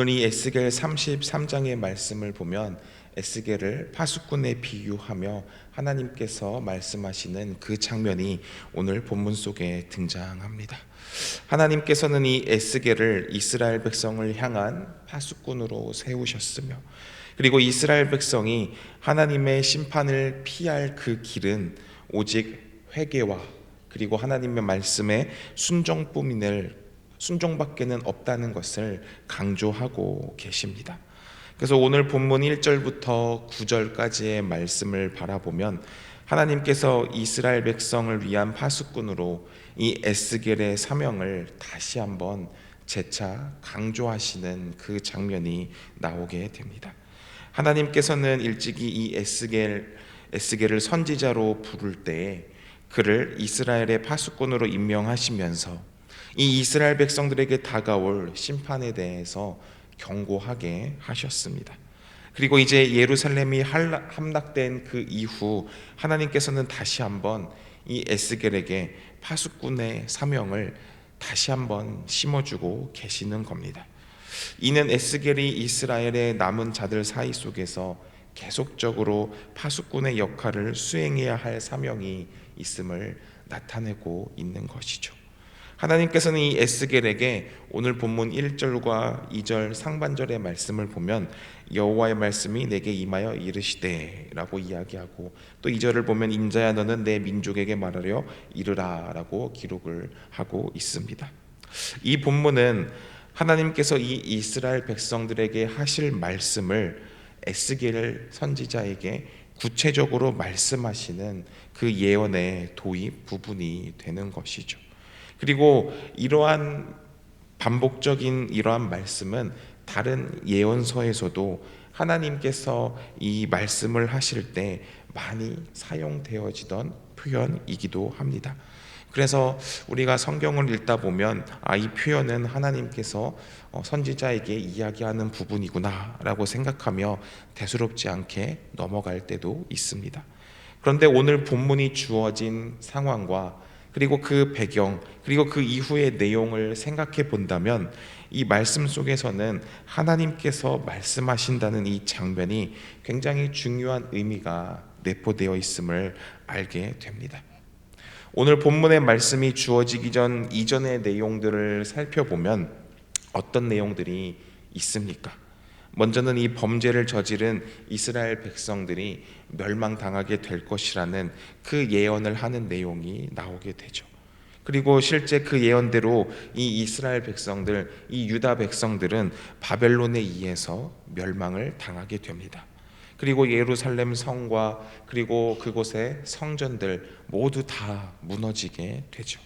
오늘 이 에스겔 33장의 말씀을 보면 에스겔을 파수꾼에 비유하며 하나님께서 말씀하시는 그 장면이 오늘 본문 속에 등장합니다. 하나님께서는 이 에스겔을 이스라엘 백성을 향한 파수꾼으로 세우셨으며, 그리고 이스라엘 백성이 하나님의 심판을 피할 그 길은 오직 회개와 그리고 하나님의 말씀에 순종밖에는 없다는 것을 강조하고 계십니다. 그래서 오늘 본문 1절부터 9절까지의 말씀을 바라보면 하나님께서 이스라엘 백성을 위한 파수꾼으로 이 에스겔의 사명을 다시 한번 재차 강조하시는 그 장면이 나오게 됩니다. 하나님께서는 일찍이 이 에스겔을 선지자로 부를 때에 그를 이스라엘의 파수꾼으로 임명하시면서 이 이스라엘 백성들에게 다가올 심판에 대해서 경고하게 하셨습니다. 그리고 이제 예루살렘이 함락된 그 이후 하나님께서는 다시 한번 이 에스겔에게 파수꾼의 사명을 다시 한번 심어주고 계시는 겁니다. 이는 에스겔이 이스라엘의 남은 자들 사이 속에서 계속적으로 파수꾼의 역할을 수행해야 할 사명이 있음을 나타내고 있는 것이죠. 하나님께서는 이 에스겔에게 오늘 본문 1절과 2절 상반절의 말씀을 보면 여호와의 말씀이 내게 임하여 이르시되 라고 이야기하고, 또 2절을 보면 인자야 너는 내 민족에게 말하려 이르라 라고 기록을 하고 있습니다. 이 본문은 하나님께서 이 이스라엘 백성들에게 하실 말씀을 에스겔 선지자에게 구체적으로 말씀하시는 그 예언의 도입 부분이 되는 것이죠. 그리고 이러한 반복적인 이러한 말씀은 다른 예언서에서도 하나님께서 이 말씀을 하실 때 많이 사용되어지던 표현이기도 합니다. 그래서 우리가 성경을 읽다 보면 이 표현은 하나님께서 선지자에게 이야기하는 부분이구나 라고 생각하며 대수롭지 않게 넘어갈 때도 있습니다. 그런데 오늘 본문이 주어진 상황과 그리고 그 배경, 그리고 그 이후의 내용을 생각해 본다면 이 말씀 속에서는 하나님께서 말씀하신다는 이 장면이 굉장히 중요한 의미가 내포되어 있음을 알게 됩니다. 오늘 본문의 말씀이 주어지기 전 이전의 내용들을 살펴보면 어떤 내용들이 있습니까? 먼저는 이 범죄를 저지른 이스라엘 백성들이 멸망당하게 될 것이라는 그 예언을 하는 내용이 나오게 되죠. 그리고 실제 그 예언대로 이 이스라엘 백성들, 이 유다 백성들은 바벨론에 의해서 멸망을 당하게 됩니다. 그리고 예루살렘 성과 그리고 그곳의 성전들 모두 다 무너지게 되죠.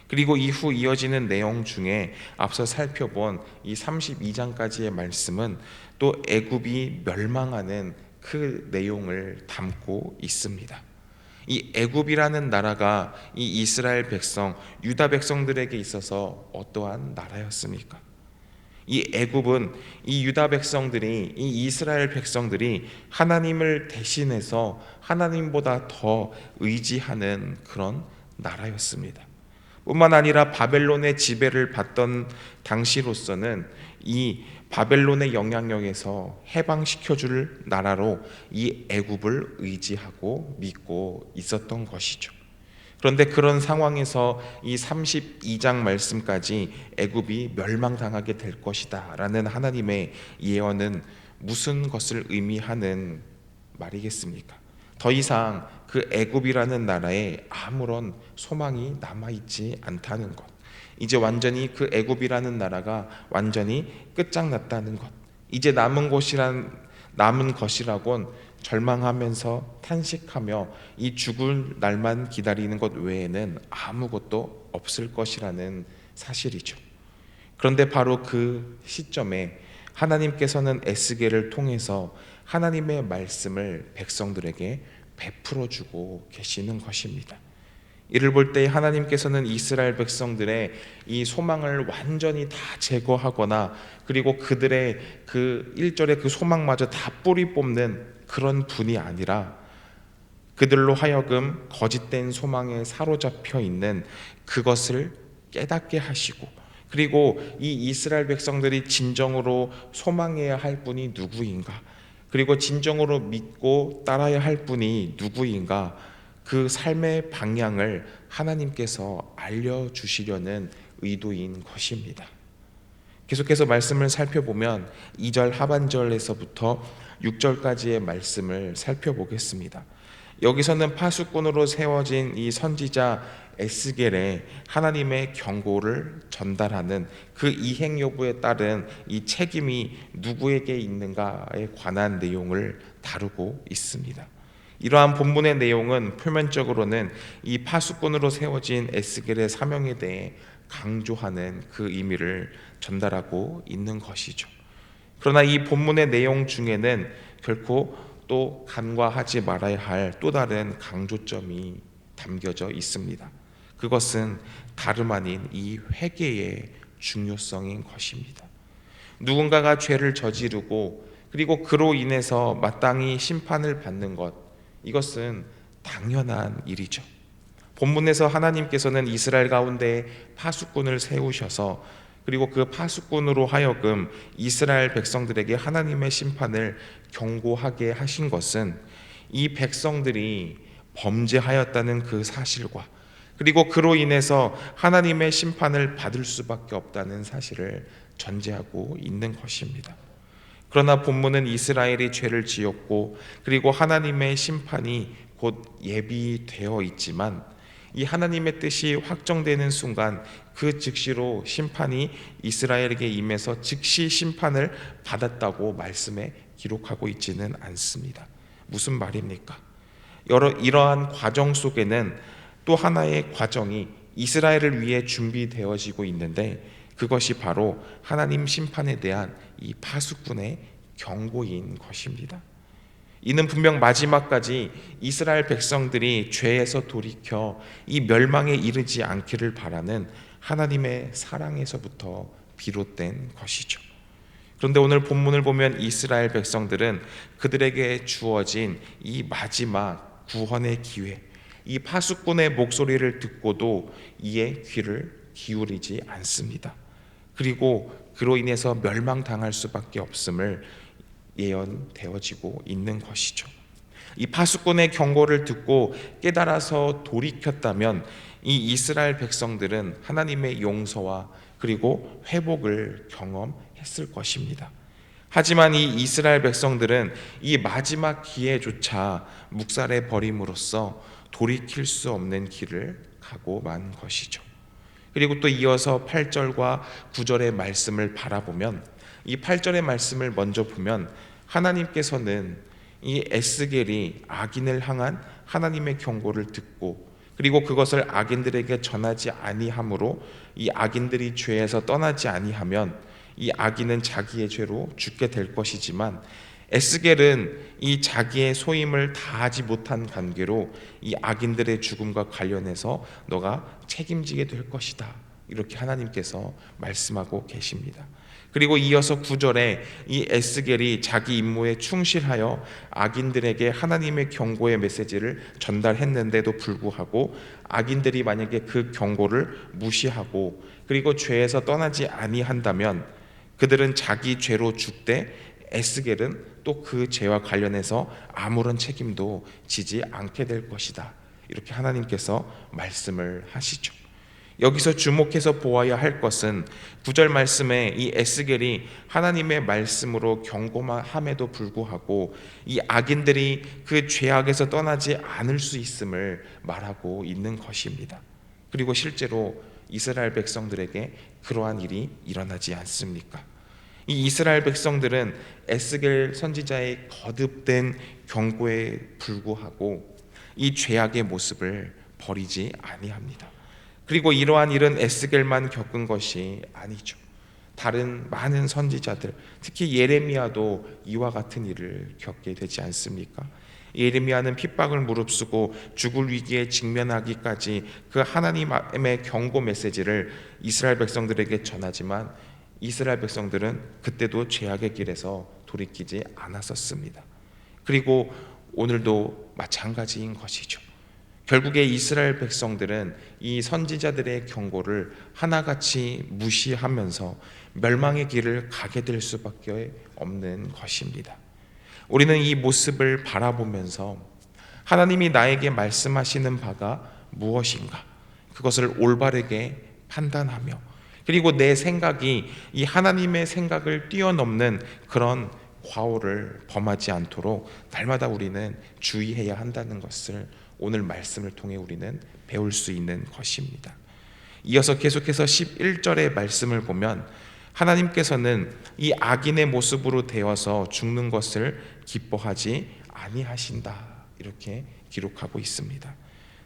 그리고 이후 이어지는 내용 중에 앞서 살펴본 이 32장까지의 말씀은 또 애굽이 멸망하는 그 내용을 담고 있습니다. 이 애굽이라는 나라가 이 이스라엘 백성, 유다 백성들에게 있어서 어떠한 나라였습니까? 이 애굽은 이 유다 백성들이, 이 이스라엘 백성들이 하나님을 대신해서 하나님보다 더 의지하는 그런 나라였습니다. 뿐만 아니라 바벨론의 지배를 받던 당시로서는 이 바벨론의 영향력에서 해방시켜줄 나라로 이 애굽을 의지하고 믿고 있었던 것이죠. 그런데 그런 상황에서 이 32장 말씀까지 애굽이 멸망당하게 될 것이다 라는 하나님의 예언은 무슨 것을 의미하는 말이겠습니까? 더 이상 그 애굽이라는 나라에 아무런 소망이 남아있지 않다는 것, 이제 완전히 그 애굽이라는 나라가 완전히 끝장났다는 것, 이제 남은 것이라곤 절망하면서 탄식하며 이 죽을 날만 기다리는 것 외에는 아무것도 없을 것이라는 사실이죠. 그런데 바로 그 시점에 하나님께서는 에스겔을 통해서 하나님의 말씀을 백성들에게 베풀어 주고 계시는 것입니다. 이를 볼 때 하나님께서는 이스라엘 백성들의 이 소망을 완전히 다 제거하거나 그리고 그들의 그 1절의 그 소망마저 다 뿌리 뽑는 그런 분이 아니라 그들로 하여금 거짓된 소망에 사로잡혀 있는 그것을 깨닫게 하시고 그리고 이 이스라엘 백성들이 진정으로 소망해야 할 분이 누구인가, 그리고 진정으로 믿고 따라야 할 분이 누구인가, 그 삶의 방향을 하나님께서 알려주시려는 의도인 것입니다. 계속해서 말씀을 살펴보면 2절 하반절에서부터 6절까지의 말씀을 살펴보겠습니다. 여기서는 파수꾼으로 세워진 이 선지자 에스겔에 하나님의 경고를 전달하는 그 이행 여부에 따른 이 책임이 누구에게 있는가에 관한 내용을 다루고 있습니다. 이러한 본문의 내용은 표면적으로는 이 파수꾼으로 세워진 에스겔의 사명에 대해 강조하는 그 의미를 전달하고 있는 것이죠. 그러나 이 본문의 내용 중에는 결코 또 간과하지 말아야 할 또 다른 강조점이 담겨져 있습니다. 그것은 다름 아닌 이 회개의 중요성인 것입니다. 누군가가 죄를 저지르고 그리고 그로 인해서 마땅히 심판을 받는 것, 이것은 당연한 일이죠. 본문에서 하나님께서는 이스라엘 가운데 파수꾼을 세우셔서 그리고 그 파수꾼으로 하여금 이스라엘 백성들에게 하나님의 심판을 경고하게 하신 것은 이 백성들이 범죄하였다는 그 사실과 그리고 그로 인해서 하나님의 심판을 받을 수밖에 없다는 사실을 전제하고 있는 것입니다. 그러나 본문은 이스라엘이 죄를 지었고 그리고 하나님의 심판이 곧 예비되어 있지만 이 하나님의 뜻이 확정되는 순간 그 즉시로 심판이 이스라엘에게 임해서 즉시 심판을 받았다고 말씀에 기록하고 있지는 않습니다. 무슨 말입니까? 이러한 과정 속에는 또 하나의 과정이 이스라엘을 위해 준비되어지고 있는데 그것이 바로 하나님 심판에 대한 이 파수꾼의 경고인 것입니다. 이는 분명 마지막까지 이스라엘 백성들이 죄에서 돌이켜 이 멸망에 이르지 않기를 바라는 하나님의 사랑에서부터 비롯된 것이죠. 그런데 오늘 본문을 보면 이스라엘 백성들은 그들에게 주어진 이 마지막 구원의 기회, 이 파수꾼의 목소리를 듣고도 이에 귀를 기울이지 않습니다. 그리고 그로 인해서 멸망당할 수밖에 없음을 예언되어지고 있는 것이죠. 이 파수꾼의 경고를 듣고 깨달아서 돌이켰다면 이 이스라엘 백성들은 하나님의 용서와 그리고 회복을 경험했을 것입니다. 하지만 이 이스라엘 백성들은 이 마지막 기회조차 묵살해 버림으로써 돌이킬 수 없는 길을 가고 만 것이죠. 그리고 또 이어서 8절과 9절의 말씀을 바라보면 이 8절의 말씀을 먼저 보면 하나님께서는 이 에스겔이 악인을 향한 하나님의 경고를 듣고 그리고 그것을 악인들에게 전하지 아니함으로 이 악인들이 죄에서 떠나지 아니하면 이 악인은 자기의 죄로 죽게 될 것이지만 에스겔은 이 자기의 소임을 다하지 못한 관계로 이 악인들의 죽음과 관련해서 너가 책임지게 될 것이다, 이렇게 하나님께서 말씀하고 계십니다. 그리고 이어서 9절에 이 에스겔이 자기 임무에 충실하여 악인들에게 하나님의 경고의 메시지를 전달했는데도 불구하고 악인들이 만약에 그 경고를 무시하고 그리고 죄에서 떠나지 아니한다면 그들은 자기 죄로 죽되 에스겔은 또 그 죄와 관련해서 아무런 책임도 지지 않게 될 것이다, 이렇게 하나님께서 말씀을 하시죠. 여기서 주목해서 보아야 할 것은 9절 말씀에 이 에스겔이 하나님의 말씀으로 경고함에도 불구하고 이 악인들이 그 죄악에서 떠나지 않을 수 있음을 말하고 있는 것입니다. 그리고 실제로 이스라엘 백성들에게 그러한 일이 일어나지 않습니까? 이 이스라엘 백성들은 에스겔 선지자의 거듭된 경고에 불구하고 이 죄악의 모습을 버리지 아니합니다. 그리고 이러한 일은 에스겔만 겪은 것이 아니죠. 다른 많은 선지자들, 특히 예레미야도 이와 같은 일을 겪게 되지 않습니까? 예레미야는 핍박을 무릅쓰고 죽을 위기에 직면하기까지 그 하나님의 경고 메시지를 이스라엘 백성들에게 전하지만 이스라엘 백성들은 그때도 죄악의 길에서 돌이키지 않았었습니다. 그리고 오늘도 마찬가지인 것이죠. 결국에 이스라엘 백성들은 이 선지자들의 경고를 하나같이 무시하면서 멸망의 길을 가게 될 수밖에 없는 것입니다. 우리는 이 모습을 바라보면서 하나님이 나에게 말씀하시는 바가 무엇인가, 그것을 올바르게 판단하며, 그리고 내 생각이 이 하나님의 생각을 뛰어넘는 그런 과오를 범하지 않도록 날마다 우리는 주의해야 한다는 것을 오늘 말씀을 통해 우리는 배울 수 있는 것입니다. 이어서 계속해서 11절의 말씀을 보면 하나님께서는 이 악인의 모습으로 되어서 죽는 것을 기뻐하지 아니하신다, 이렇게 기록하고 있습니다.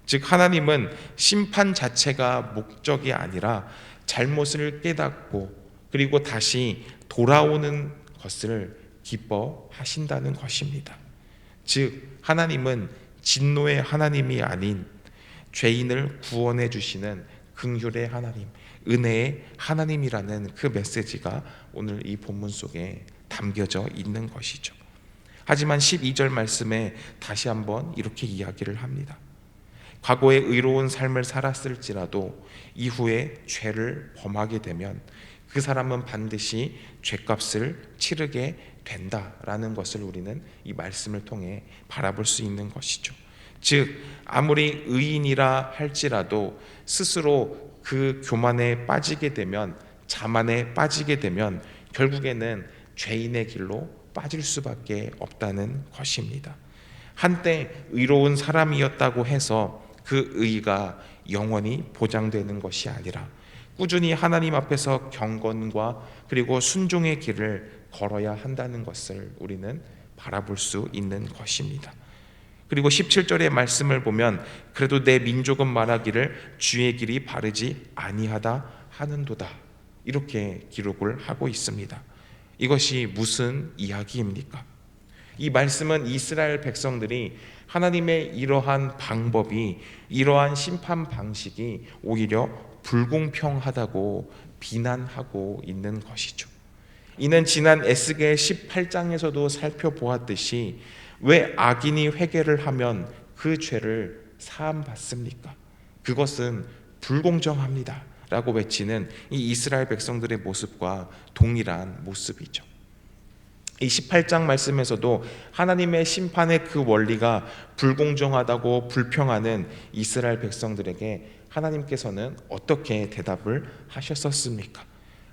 즉 하나님은 심판 자체가 목적이 아니라 잘못을 깨닫고 그리고 다시 돌아오는 것을 기뻐하신다는 것입니다. 즉 하나님은 진노의 하나님이 아닌 죄인을 구원해 주시는 긍휼의 하나님, 은혜의 하나님이라는 그 메시지가 오늘 이 본문 속에 담겨져 있는 것이죠. 하지만 12절 말씀에 다시 한번 이렇게 이야기를 합니다. 과거에 의로운 삶을 살았을지라도 이후에 죄를 범하게 되면 그 사람은 반드시 죄값을 치르게 된다라는 것을 우리는 이 말씀을 통해 바라볼 수 있는 것이죠. 즉 아무리 의인이라 할지라도 스스로 그 교만에 빠지게 되면, 자만에 빠지게 되면 결국에는 죄인의 길로 빠질 수밖에 없다는 것입니다. 한때 의로운 사람이었다고 해서 그 의가 영원히 보장되는 것이 아니라 꾸준히 하나님 앞에서 경건과 그리고 순종의 길을 걸어야 한다는 것을 우리는 바라볼 수 있는 것입니다. 그리고 17절의 말씀을 보면 그래도 내 민족은 말하기를 주의 길이 바르지 아니하다 하는도다, 이렇게 기록을 하고 있습니다. 이것이 무슨 이야기입니까? 이 말씀은 이스라엘 백성들이 하나님의 이러한 방법이, 이러한 심판 방식이 오히려 불공평하다고 비난하고 있는 것이죠. 이는 지난 에스겔 18장에서도 살펴보았듯이 왜 악인이 회개를 하면 그 죄를 사함받습니까? 그것은 불공정합니다 라고 외치는 이 이스라엘 백성들의 모습과 동일한 모습이죠. 이 18장 말씀에서도 하나님의 심판의 그 원리가 불공정하다고 불평하는 이스라엘 백성들에게 하나님께서는 어떻게 대답을 하셨었습니까?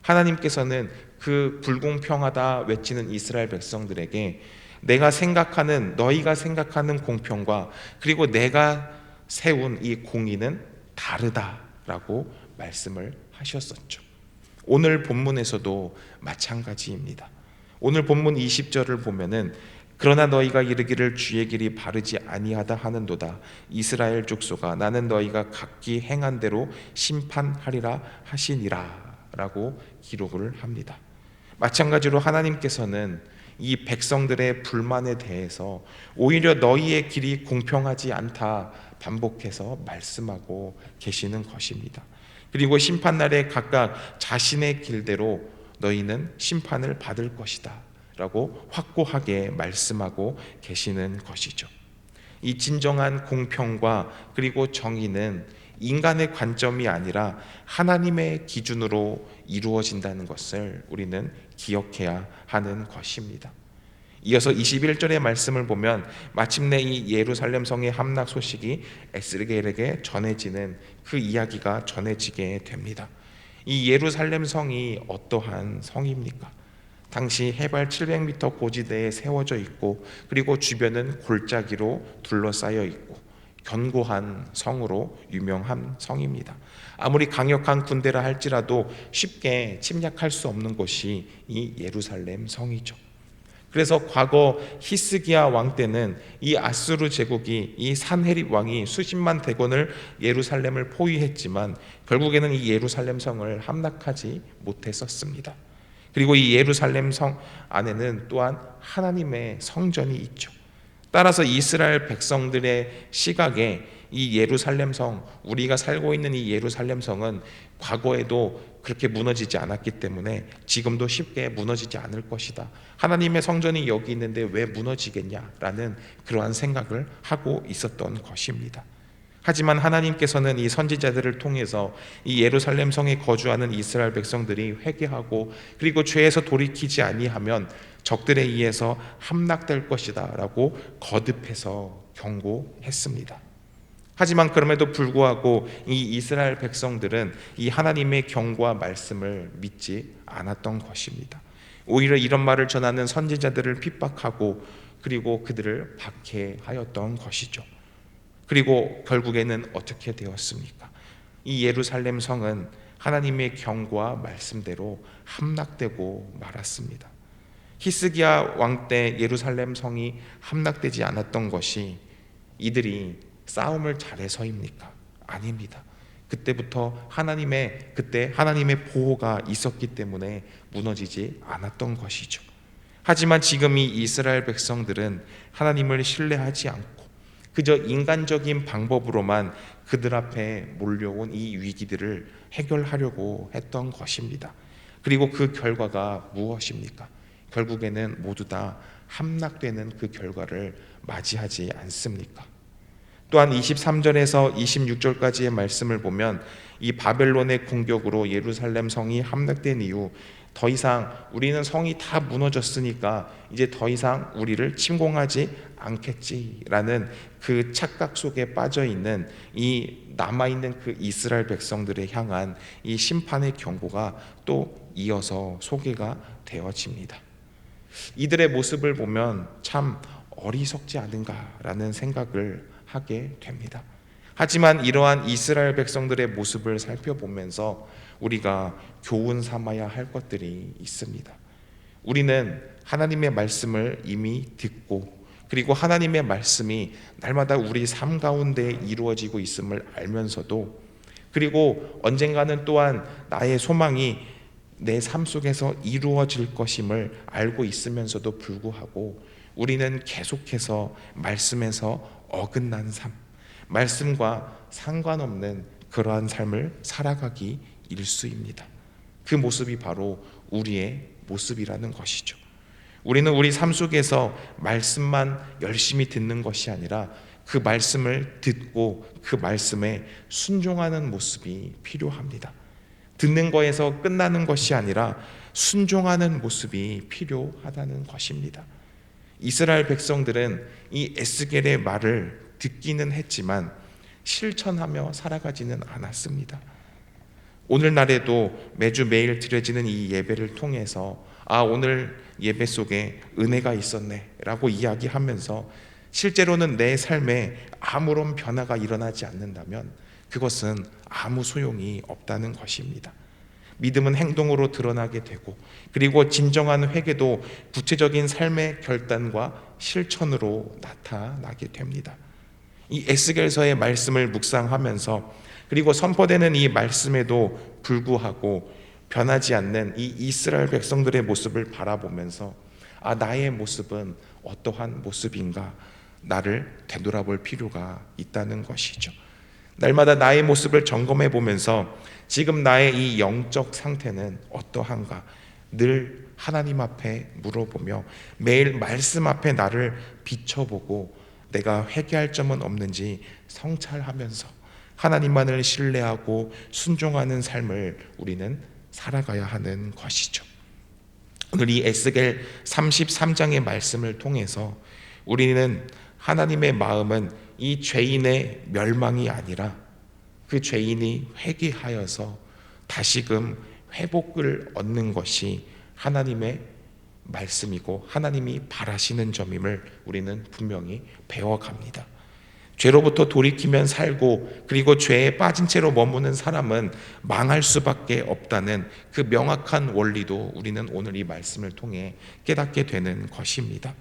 하나님께서는 그 불공평하다 외치는 이스라엘 백성들에게 너희가 생각하는 공평과 그리고 내가 세운 이 공의는 다르다라고 말씀을 하셨었죠. 오늘 본문에서도 마찬가지입니다. 오늘 본문 20절을 보면은 그러나 너희가 이르기를 주의 길이 바르지 아니하다 하는도다 이스라엘 족속아 나는 너희가 각기 행한 대로 심판하리라 하시니라 라고 기록을 합니다. 마찬가지로 하나님께서는 이 백성들의 불만에 대해서 오히려 너희의 길이 공평하지 않다 반복해서 말씀하고 계시는 것입니다. 그리고 심판날에 각각 자신의 길대로 너희는 심판을 받을 것이다 라고 확고하게 말씀하고 계시는 것이죠. 이 진정한 공평과 그리고 정의는 인간의 관점이 아니라 하나님의 기준으로 이루어진다는 것을 우리는 기억해야 하는 것입니다. 이어서 21절의 말씀을 보면 마침내 이 예루살렘 성의 함락 소식이 에스겔에게 전해지는 그 이야기가 전해지게 됩니다. 이 예루살렘 성이 어떠한 성입니까? 당시 해발 700m 고지대에 세워져 있고 그리고 주변은 골짜기로 둘러싸여 있고 견고한 성으로 유명한 성입니다. 아무리 강력한 군대라 할지라도 쉽게 침략할 수 없는 곳이 이 예루살렘 성이죠. 그래서 과거 히스기야 왕 때는 이 아수르 제국이 이 산헤립 왕이 수십만 대군을 예루살렘을 포위했지만 결국에는 이 예루살렘 성을 함락하지 못했었습니다. 그리고 이 예루살렘 성 안에는 또한 하나님의 성전이 있죠. 따라서 이스라엘 백성들의 시각에 이 예루살렘 성, 우리가 살고 있는 이 예루살렘 성은 과거에도 그렇게 무너지지 않았기 때문에 지금도 쉽게 무너지지 않을 것이다. 하나님의 성전이 여기 있는데 왜 무너지겠냐라는 그러한 생각을 하고 있었던 것입니다. 하지만 하나님께서는 이 선지자들을 통해서 이 예루살렘 성에 거주하는 이스라엘 백성들이 회개하고 그리고 죄에서 돌이키지 아니하면 적들에 의해서 함락될 것이다 라고 거듭해서 경고했습니다. 하지만 그럼에도 불구하고 이 이스라엘 백성들은 이 하나님의 경고와 말씀을 믿지 않았던 것입니다. 오히려 이런 말을 전하는 선지자들을 핍박하고 그리고 그들을 박해하였던 것이죠. 그리고 결국에는 어떻게 되었습니까? 이 예루살렘 성은 하나님의 경고와 말씀대로 함락되고 말았습니다. 히스기야 왕 때 예루살렘 성이 함락되지 않았던 것이 이들이 싸움을 잘해서입니까? 아닙니다. 그때부터 하나님의 보호가 있었기 때문에 무너지지 않았던 것이죠. 하지만 지금 이 이스라엘 백성들은 하나님을 신뢰하지 않고 그저 인간적인 방법으로만 그들 앞에 몰려온 이 위기들을 해결하려고 했던 것입니다. 그리고 그 결과가 무엇입니까? 결국에는 모두 다 함락되는 그 결과를 맞이하지 않습니까? 또한 23절에서 26절까지의 말씀을 보면 이 바벨론의 공격으로 예루살렘 성이 함락된 이후 더 이상 우리는 성이 다 무너졌으니까 이제 더 이상 우리를 침공하지 않겠지라는 그 착각 속에 빠져 있는 이 남아있는 그 이스라엘 백성들을 향한 이 심판의 경고가 또 이어서 소개가 되어집니다. 이들의 모습을 보면 참 어리석지 않은가라는 생각을 하게 됩니다. 하지만 이러한 이스라엘 백성들의 모습을 살펴보면서 우리가 교훈 삼아야 할 것들이 있습니다. 우리는 하나님의 말씀을 이미 듣고 그리고 하나님의 말씀이 날마다 우리 삶 가운데 이루어지고 있음을 알면서도 그리고 언젠가는 또한 나의 소망이 내 삶 속에서 이루어질 것임을 알고 있으면서도 불구하고 우리는 계속해서 말씀에서 어긋난 삶, 말씀과 상관없는 그러한 삶을 살아가기 일쑤입니다. 그 모습이 바로 우리의 모습이라는 것이죠. 우리는 우리 삶 속에서 말씀만 열심히 듣는 것이 아니라 그 말씀을 듣고 그 말씀에 순종하는 모습이 필요합니다. 듣는 거에서 끝나는 것이 아니라 순종하는 모습이 필요하다는 것입니다. 이스라엘 백성들은 이 에스겔의 말을 듣기는 했지만 실천하며 살아가지는 않았습니다. 오늘날에도 매주 매일 드려지는 이 예배를 통해서 오늘 예배 속에 은혜가 있었네 라고 이야기하면서 실제로는 내 삶에 아무런 변화가 일어나지 않는다면 그것은 아무 소용이 없다는 것입니다. 믿음은 행동으로 드러나게 되고 그리고 진정한 회개도 구체적인 삶의 결단과 실천으로 나타나게 됩니다. 이 에스겔서의 말씀을 묵상하면서 그리고 선포되는 이 말씀에도 불구하고 변하지 않는 이 이스라엘 백성들의 모습을 바라보면서 나의 모습은 어떠한 모습인가 나를 되돌아볼 필요가 있다는 것이죠. 날마다 나의 모습을 점검해 보면서 지금 나의 이 영적 상태는 어떠한가 늘 하나님 앞에 물어보며 매일 말씀 앞에 나를 비춰보고 내가 회개할 점은 없는지 성찰하면서 하나님만을 신뢰하고 순종하는 삶을 우리는 살아가야 하는 것이죠. 오늘 이 에스겔 33장의 말씀을 통해서 우리는 하나님의 마음은 이 죄인의 멸망이 아니라 그 죄인이 회개하여서 다시금 회복을 얻는 것이 하나님의 말씀이고 하나님이 바라시는 점임을 우리는 분명히 배워갑니다. 죄로부터 돌이키면 살고 그리고 죄에 빠진 채로 머무는 사람은 망할 수밖에 없다는 그 명확한 원리도 우리는 오늘 이 말씀을 통해 깨닫게 되는 것입니다.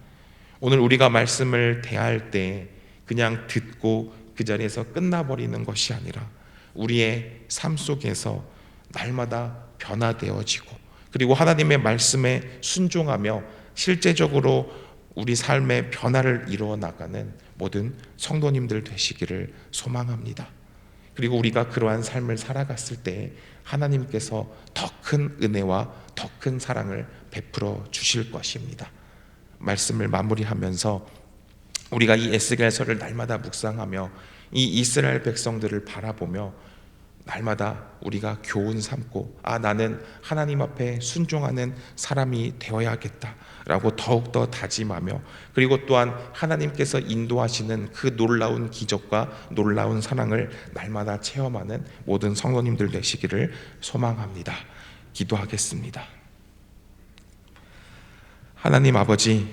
오늘 우리가 말씀을 대할 때 그냥 듣고 그 자리에서 끝나버리는 것이 아니라 우리의 삶 속에서 날마다 변화되어지고 그리고 하나님의 말씀에 순종하며 실제적으로 우리 삶의 변화를 이루어 나가는 모든 성도님들 되시기를 소망합니다. 그리고 우리가 그러한 삶을 살아갔을 때 하나님께서 더 큰 은혜와 더 큰 사랑을 베풀어 주실 것입니다. 말씀을 마무리하면서 우리가 이 에스겔서를 날마다 묵상하며 이 이스라엘 백성들을 바라보며 날마다 우리가 교훈 삼고 나는 하나님 앞에 순종하는 사람이 되어야겠다라고 더욱더 다짐하며, 그리고 또한 하나님께서 인도하시는 그 놀라운 기적과 놀라운 사랑을 날마다 체험하는 모든 성도님들 되시기를 소망합니다. 기도하겠습니다. 하나님 아버지,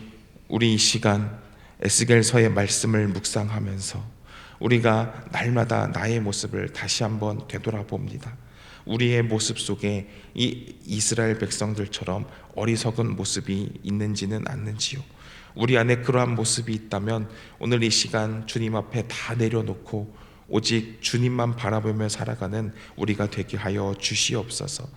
우리 이 시간 에스겔서의 말씀을 묵상하면서 우리가 날마다 나의 모습을 다시 한번 되돌아봅니다. 우리의 모습 속에 이 이스라엘 백성들처럼 어리석은 모습이 있는지는 않는지요. 우리 안에 그러한 모습이 있다면 오늘 이 시간 주님 앞에 다 내려놓고 오직 주님만 바라보며 살아가는 우리가 되게 하여 주시옵소서.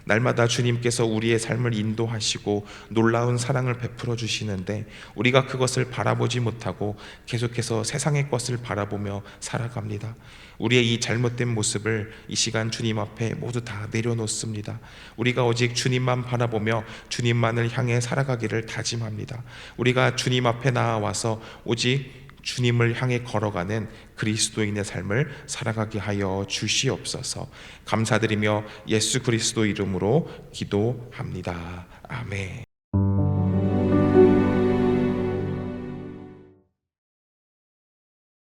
날마다 주님께서 우리의 삶을 인도하시고 놀라운 사랑을 베풀어 주시는데 우리가 그것을 바라보지 못하고 계속해서 세상의 것을 바라보며 살아갑니다. 우리의 이 잘못된 모습을 이 시간 주님 앞에 모두 다 내려놓습니다. 우리가 오직 주님만 바라보며 주님만을 향해 살아가기를 다짐합니다. 우리가 주님 앞에 나아와서 오직 주님을 향해 걸어가는 그리스도인의 삶을 살아가게 하여 주시옵소서. 감사드리며 예수 그리스도 이름으로 기도합니다. 아멘.